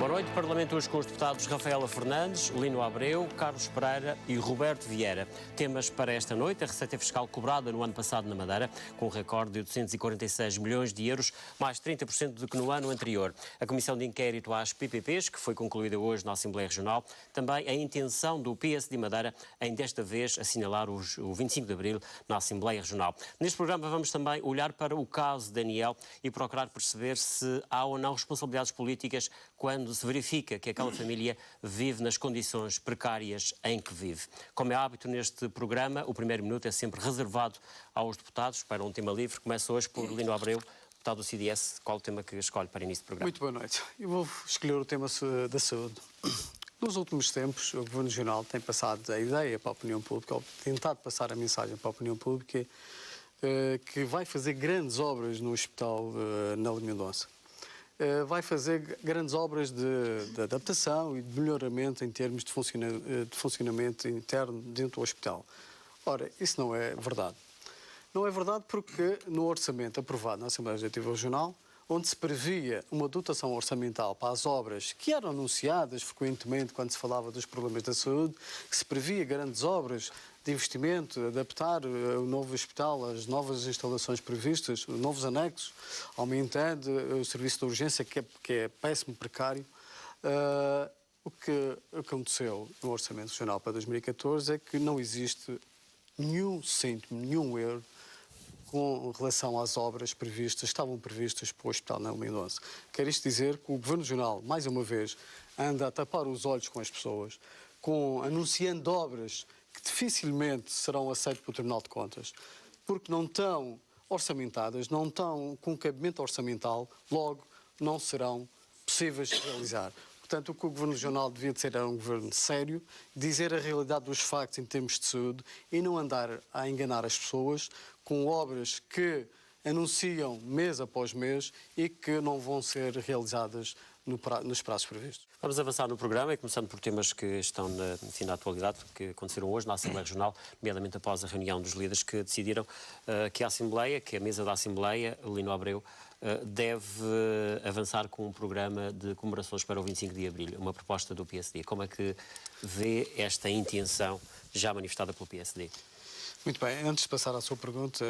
Boa noite. Parlamento hoje com os deputados Rafaela Fernandes, Lino Abreu, Carlos Pereira e Roberto Vieira. Temas para esta noite: a receita fiscal cobrada no ano passado na Madeira, com um recorde de 846 milhões de euros, mais 30% do que no ano anterior. A comissão de inquérito às PPPs, que foi concluída hoje na Assembleia Regional. Também a intenção do PSD Madeira em, desta vez, assinalar o 25 de Abril na Assembleia Regional. Neste programa vamos também olhar para o caso de Daniel e procurar perceber se há ou não responsabilidades políticas quando se verifica que aquela família vive nas condições precárias em que vive. Como é hábito neste programa, o primeiro minuto é sempre reservado aos deputados para um tema livre. Começa hoje por Lino Abreu, deputado do CDS. Qual o tema que escolhe para início do programa? Muito boa noite. Eu vou escolher o tema da saúde. Nos últimos tempos, o Governo Regional tem passado a ideia para a opinião pública, ou tentado passar a mensagem para a opinião pública, que vai fazer grandes obras no hospital na Lamendonça. Vai fazer grandes obras de adaptação e de melhoramento em termos de funcionamento interno dentro do hospital. Ora, isso não é verdade. Não é verdade porque no orçamento aprovado na Assembleia Legislativa Regional, onde se previa uma dotação orçamental para as obras que eram anunciadas frequentemente quando se falava dos problemas da saúde, que se previa grandes obras de investimento, adaptar o novo hospital às novas instalações previstas, os novos anexos, aumentando o serviço de urgência, que é péssimo, precário. O que aconteceu no Orçamento Regional para 2014 é que não existe nenhum cêntimo, nenhum euro com relação às obras previstas, estavam previstas para o Hospital na Lamendonça. Quer isto dizer que o Governo Regional, mais uma vez, anda a tapar os olhos com as pessoas, anunciando obras que dificilmente serão aceitas pelo Tribunal de Contas, porque não estão orçamentadas, não estão com cabimento orçamental, logo não serão possíveis de realizar. Portanto, o que o Governo Regional devia de ser era um governo sério, dizer a realidade dos factos em termos de saúde e não andar a enganar as pessoas com obras que anunciam mês após mês e que não vão ser realizadas nos prazos previstos. Vamos avançar no programa e começando por temas que estão na atualidade, que aconteceram hoje na Assembleia Regional, nomeadamente após a reunião dos líderes que decidiram que a mesa da Assembleia, Lino Abreu, deve avançar com um programa de comemorações para o 25 de Abril, uma proposta do PSD. Como é que vê esta intenção já manifestada pelo PSD? Muito bem, antes de passar à sua pergunta,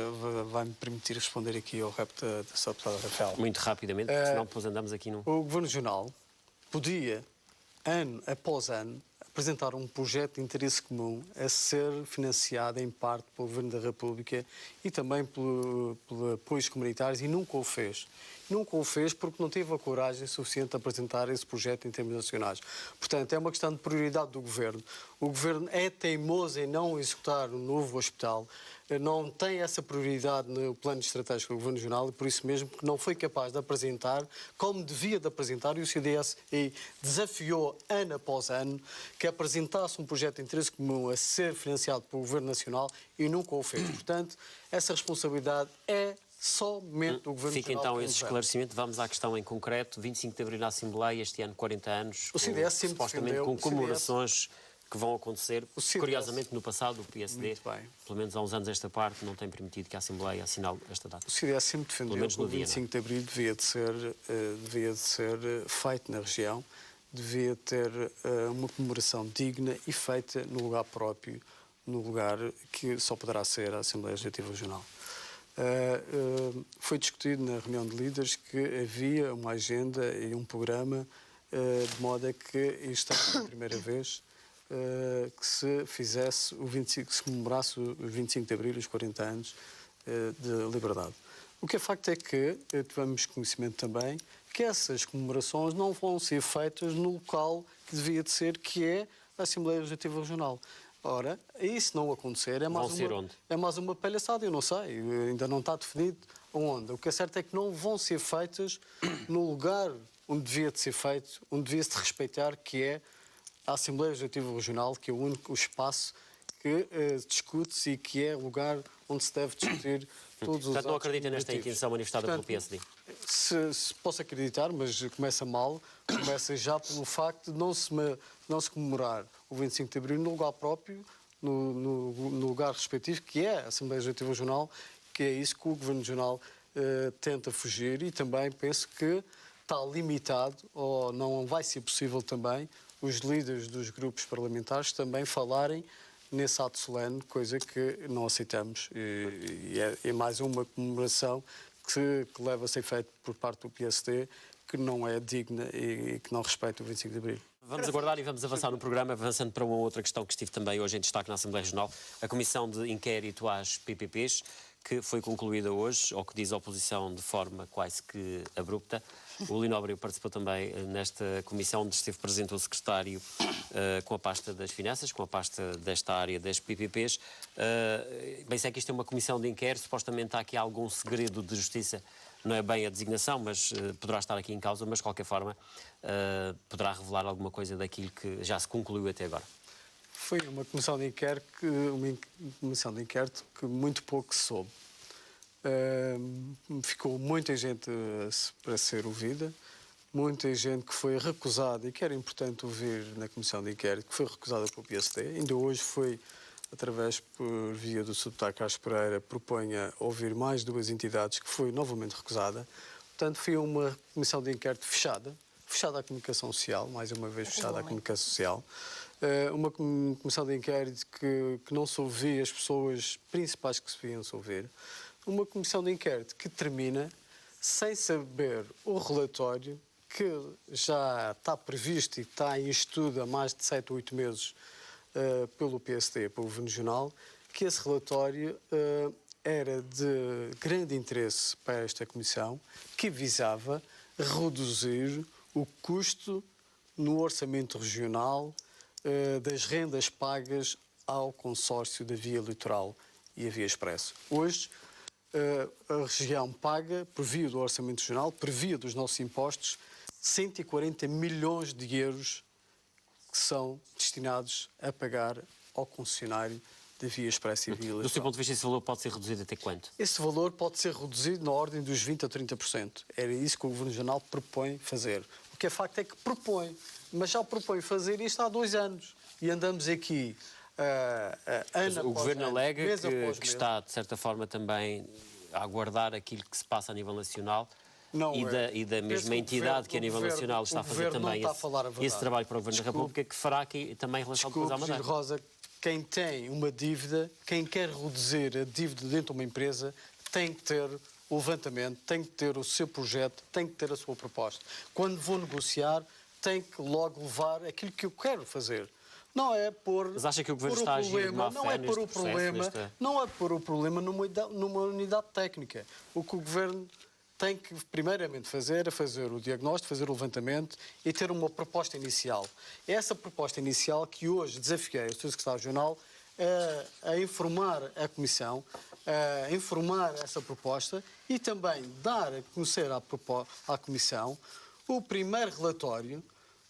vai-me permitir responder aqui ao repto da sua deputada Rafael. Muito rapidamente, porque senão depois andamos aqui num... O Governo Regional podia, ano após ano, apresentar um projeto de interesse comum a ser financiado em parte pelo Governo da República e também por apoios comunitários e nunca o fez. Nunca o fez porque não teve a coragem suficiente de apresentar esse projeto em termos nacionais. Portanto, é uma questão de prioridade do Governo. O Governo é teimoso em não executar um novo hospital, não tem essa prioridade no plano estratégico do Governo Regional e por isso mesmo que não foi capaz de apresentar como devia de apresentar, e o CDS desafiou ano após ano que apresentasse um projeto de interesse comum a ser financiado pelo Governo Nacional e nunca o fez. Portanto, essa responsabilidade é somente do Governo Fica Nacional. então esse esclarecimento. Vamos à questão em concreto. 25 de Abril na Assembleia, este ano 40 anos. O CDS sempre supostamente defendeu, com comemorações que vão acontecer. CDS, curiosamente, no passado, o PSD, pelo menos há uns anos esta parte, não tem permitido que a Assembleia assinale esta data. O CDS sempre defendeu que o 25 de Abril devia de ser feito na região, devia ter uma comemoração digna e feita no lugar próprio, no lugar que só poderá ser a Assembleia Legislativa Regional. Foi discutido na reunião de líderes que havia uma agenda e um programa de modo a que isto era a primeira vez que se fizesse que se comemorasse o 25 de Abril, os 40 anos de liberdade. O que é facto é que tivemos conhecimento também que essas comemorações não vão ser feitas no local que devia de ser, que é a Assembleia Legislativa Regional. Ora, isso não acontecer é mais uma palhaçada, eu não sei, ainda não está definido onde. O que é certo é que não vão ser feitas no lugar onde devia de ser feito, onde devia-se de respeitar, que é a Assembleia Legislativa Regional, que é o único espaço que discute-se e que é o lugar onde se deve discutir todos os... Portanto, não acredita nesta intenção manifestada pelo PSD? Se posso acreditar, mas começa mal, começa já pelo facto de não se comemorar o 25 de Abril no lugar próprio, no lugar respectivo, que é a Assembleia Legislativa Regional, que é isso que o Governo Regional tenta fugir, e também penso que está limitado, ou não vai ser possível também, os líderes dos grupos parlamentares também falarem nesse ato solene, coisa que não aceitamos. E é mais uma comemoração que leva a ser feita por parte do PSD, que não é digna e que não respeita o 25 de Abril. Vamos aguardar e vamos avançar no programa, avançando para uma outra questão que estive também hoje em destaque na Assembleia Regional, a Comissão de Inquérito às PPPs, que foi concluída hoje, ou que diz a oposição de forma quase que abrupta. O Lino Abreu participou também nesta comissão, onde esteve presente o secretário com a pasta das finanças, com a pasta desta área das PPPs. Bem, sei que isto é uma comissão de inquérito, supostamente há aqui algum segredo de justiça, não é bem a designação, mas poderá estar aqui em causa, mas de qualquer forma poderá revelar alguma coisa daquilo que já se concluiu até agora. Foi uma comissão de inquérito que muito pouco se soube. Ficou muita gente para ser ouvida, muita gente que foi recusada, e que era importante ouvir na comissão de inquérito, que foi recusada pelo PSD. Ainda hoje foi, através por via do Sr. Carlos Pereira, proponha ouvir mais duas entidades, que foi novamente recusada. Portanto, foi uma comissão de inquérito fechada à comunicação social, mais uma vez fechada à comunicação social. Uma comissão de inquérito que não se ouvia as pessoas principais que se deviam se ouvir. Uma comissão de inquérito que termina sem saber o relatório que já está previsto e está em estudo há mais de 7 ou 8 meses pelo PSD, pelo Governo Regional, que esse relatório era de grande interesse para esta comissão, que visava reduzir o custo no orçamento regional das rendas pagas ao consórcio da Via Litoral e a Via Expresso. Hoje, a região paga, por via do orçamento regional, por via dos nossos impostos, 140 milhões de euros que são destinados a pagar ao concessionário da Via Expresso e Via Litoral. Do seu ponto de vista, esse valor pode ser reduzido até quanto? Esse valor pode ser reduzido na ordem dos 20% a 30%. Era isso que o Governo Regional propõe fazer. O que é facto é que propõe, mas já propõe fazer isto há 2 anos. E andamos aqui o Governo alega que está, de certa forma, também a aguardar aquilo que se passa a nível nacional e da mesma entidade que a nível nacional está a fazer também esse trabalho para o Governo da República, que fará aqui também em relação depois à Madeira. Rosa, quem tem uma dívida, quem quer reduzir a dívida dentro de uma empresa, tem que ter o levantamento, tem que ter o seu projeto, tem que ter a sua proposta. Quando vou negociar, tem que logo levar aquilo que eu quero fazer. Não é pôr. Mas acha que o Governo está a agir de má fé neste processo? Não é pôr o problema numa unidade técnica. O que o Governo tem que, primeiramente, fazer é fazer o diagnóstico, fazer o levantamento e ter uma proposta inicial. É essa proposta inicial que hoje desafiei o Sr. Secretário-Geral a informar a Comissão, a informar essa proposta e também dar a conhecer à Comissão o primeiro relatório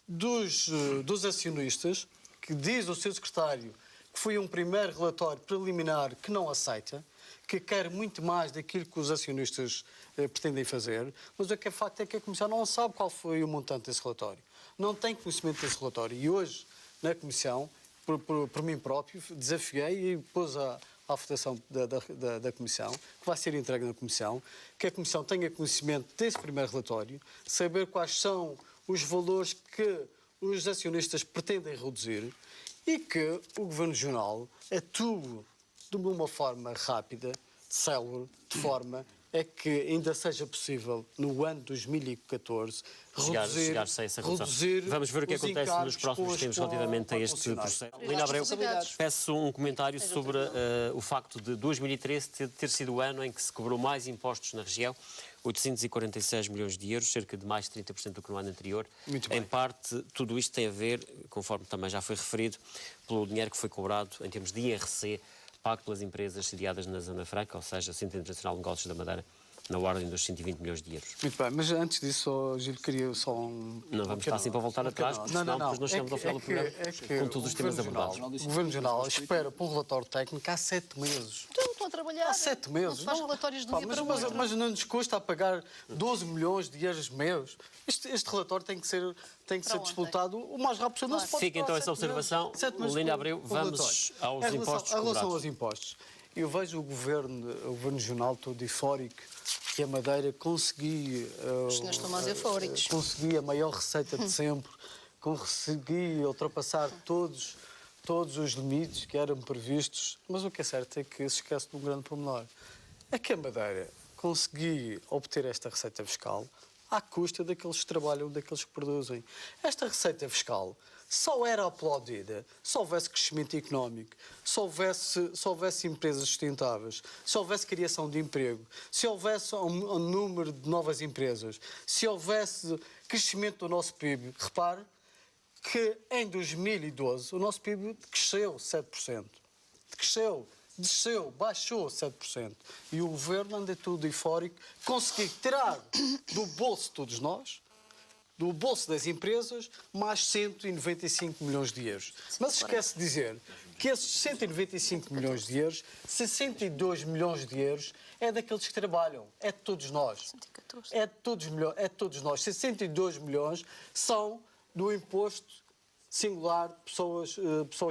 dos acionistas, que diz o seu secretário que foi um primeiro relatório preliminar que não aceita, que quer muito mais daquilo que os acionistas pretendem fazer, mas o que é facto é que a Comissão não sabe qual foi o montante desse relatório. Não tem conhecimento desse relatório. E hoje, na Comissão, por mim próprio, desafiei e pus à votação da Comissão, que vai ser entregue na Comissão, que a Comissão tenha conhecimento desse primeiro relatório, saber quais são os valores que os acionistas pretendem reduzir e que o Governo Regional atue de uma forma rápida, célere, de forma a que ainda seja possível, no ano 2014, chegar-se a essa redução. Vamos ver o que acontece nos próximos tempos relativamente a este processo. Lino Abreu, peço um comentário sobre o facto de 2013 ter sido o ano em que se cobrou mais impostos na região, 846 milhões de euros, cerca de mais de 30% do que no ano anterior. Em parte, tudo isto tem a ver, conforme também já foi referido, pelo dinheiro que foi cobrado em termos de IRC, pago pelas empresas sediadas na Zona Franca, ou seja, Centro Internacional de Negócios da Madeira, na ordem dos 120 milhões de euros. Muito bem, mas antes disso, Gil, queria só Não vamos estar assim para voltar atrás, porque senão depois nós chegamos ao final do programa com todos os temas abordados. O Governo Regional espera por um relatório técnico há 7 meses. Estou a trabalhar. Há 7 meses. Não faz relatórios de um dia para o outro. Mas não nos custa a pagar 12 milhões de euros meus. Este relatório tem que ser disputado o mais rápido possível. Fica então essa observação. Lino Abreu, vamos aos impostos. Em relação aos impostos. eu vejo o Governo Regional todo eufórico que a Madeira conseguia... Os senhores estão mais eufóricos. Conseguia a maior receita de sempre, conseguia ultrapassar todos os limites que eram previstos, mas o que é certo é que se esquece de um grande pormenor. É que a Madeira conseguia obter esta receita fiscal à custa daqueles que trabalham, daqueles que produzem. Esta receita fiscal só era aplaudida se houvesse crescimento económico, se houvesse empresas sustentáveis, se houvesse criação de emprego, se houvesse um número de novas empresas, se houvesse crescimento do nosso PIB. Repare que em 2012 o nosso PIB cresceu 7%. Desceu, baixou 7%. E o Governo anda tudo eufórico, conseguiu tirar do bolso de todos nós, do bolso das empresas, mais 195 milhões de euros. Mas esquece de dizer que esses 195 milhões de euros, 62 milhões de euros, é daqueles que trabalham, é de todos nós. É de todos nós. 62 milhões são do imposto singular, pessoas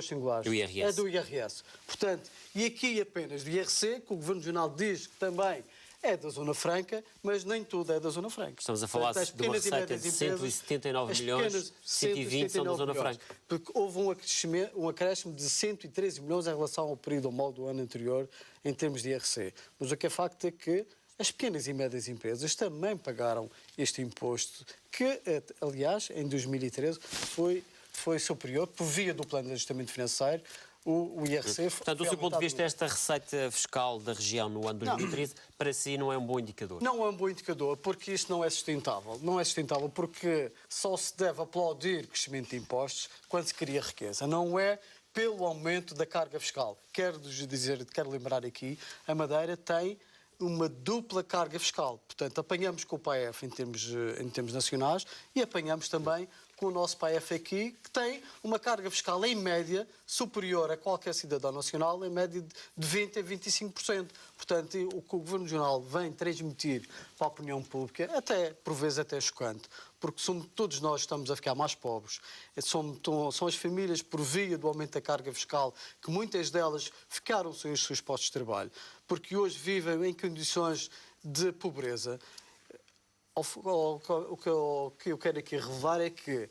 singulares. Do IRS. É do IRS. Portanto, e aqui apenas do IRC, que o Governo Regional diz que também é da Zona Franca, mas nem tudo é da Zona Franca. Estamos a falar de uma receita de 179 milhões, 120 são da Zona Franca. Porque houve um acréscimo de 113 milhões em relação ao período mal do ano anterior, em termos de IRC. Mas o que é facto é que as pequenas e médias empresas também pagaram este imposto, que, aliás, em 2013 foi superior, por via do Plano de Ajustamento Financeiro, o IRC... Portanto, do seu ponto de vista, esta receita fiscal da região no ano 2013, para si, não é um bom indicador? Não é um bom indicador, porque isto não é sustentável. Não é sustentável porque só se deve aplaudir o crescimento de impostos quando se cria riqueza. Não é pelo aumento da carga fiscal. Quero lembrar aqui, a Madeira tem uma dupla carga fiscal. Portanto, apanhamos com o PAEF em termos nacionais e apanhamos também com o nosso PAEF aqui, que tem uma carga fiscal em média superior a qualquer cidadão nacional, em média de 20% a 25%. Portanto, o que o Governo Regional vem transmitir para a opinião pública, por vezes até chocante, porque todos nós estamos a ficar mais pobres. São as famílias, por via do aumento da carga fiscal, que muitas delas ficaram sem os seus postos de trabalho, porque hoje vivem em condições de pobreza. O que eu quero aqui revelar é que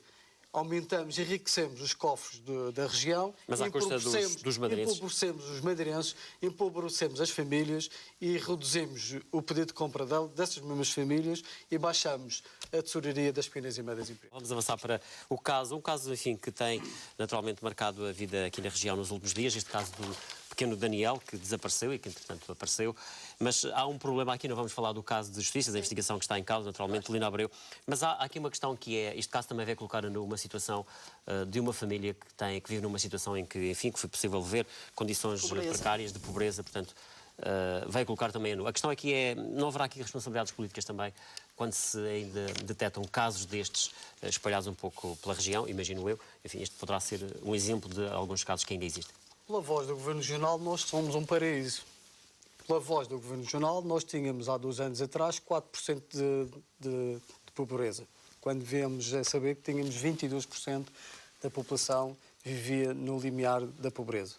enriquecemos os cofres da região, mas à custa dos madeirenses. Empobrecemos os madeirenses, empobrecemos as famílias e reduzimos o poder de compra dessas mesmas famílias e baixamos a tesouraria das pequenas e médias empresas. Vamos avançar para um caso, enfim, que tem naturalmente marcado a vida aqui na região nos últimos dias, este caso do pequeno Daniel, que desapareceu e que, entretanto, apareceu. Mas há um problema aqui, não vamos falar do caso de justiça, da investigação que está em causa, naturalmente, Lino Abreu, mas há aqui uma questão que é, este caso também vai colocar numa situação de uma família que vive numa situação em que, enfim, que foi possível ver condições precárias de pobreza, portanto, vai colocar também a questão aqui é, não haverá aqui responsabilidades políticas também, quando se ainda detectam casos destes espalhados um pouco pela região, imagino eu, enfim, este poderá ser um exemplo de alguns casos que ainda existem. Pela voz do Governo Regional, nós somos um paraíso. Pela voz do Governo Regional, nós tínhamos há 2 anos atrás 4% de pobreza, quando viemos a saber que tínhamos 22% da população vivia no limiar da pobreza.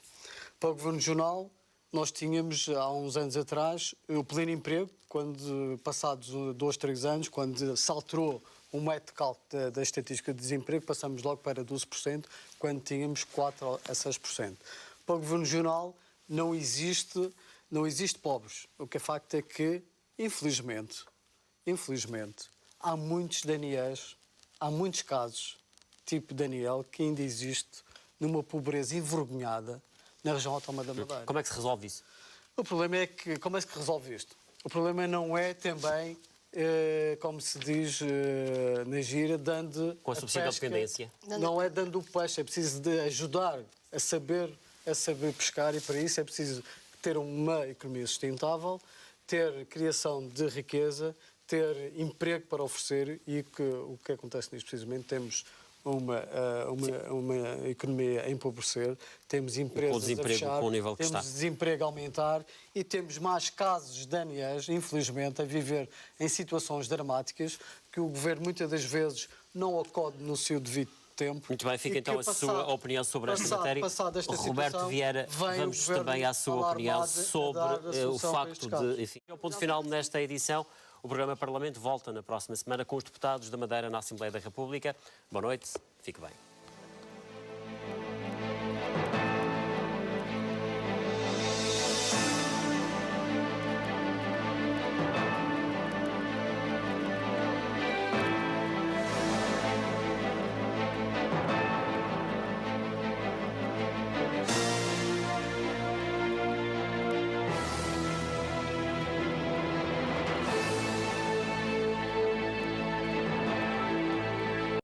Para o Governo Regional, nós tínhamos há uns anos atrás o pleno emprego, quando passados 2, 3 anos, quando se alterou o método de cálculo da estatística de desemprego, passamos logo para 12%, quando tínhamos 4% a 6%. Para o Governo Regional não existe pobres. O que é facto é que, infelizmente, há muitos Daniels, há muitos casos, tipo Daniel, que ainda existe numa pobreza envergonhada na região autónoma da Madeira. Como é que se resolve isso? O problema é que, como é que se resolve isto? O problema não é também, como se diz na gíria, dando com a subsídio de dependência. Não é dando o peixe, é preciso de ajudar a saber pescar e para isso é preciso ter uma economia sustentável, ter criação de riqueza, ter emprego para oferecer e o que acontece neste precisamente, temos uma economia a empobrecer, temos empresas a fechar, temos desemprego a aumentar e temos mais casos de Daniels, infelizmente, a viver em situações dramáticas que o Governo muitas das vezes não acode no seu devido tempo. Muito bem, fica E então a que sua opinião sobre esta matéria. Passada esta Roberto situação, Vieira, vem vamos o governo também à sua opinião alarmado a sobre dar a o solução para facto estes casos. de... Enfim, é o ponto final nesta edição. O programa Parlamento volta na próxima semana com os deputados da Madeira na Assembleia da República. Boa noite, fique bem.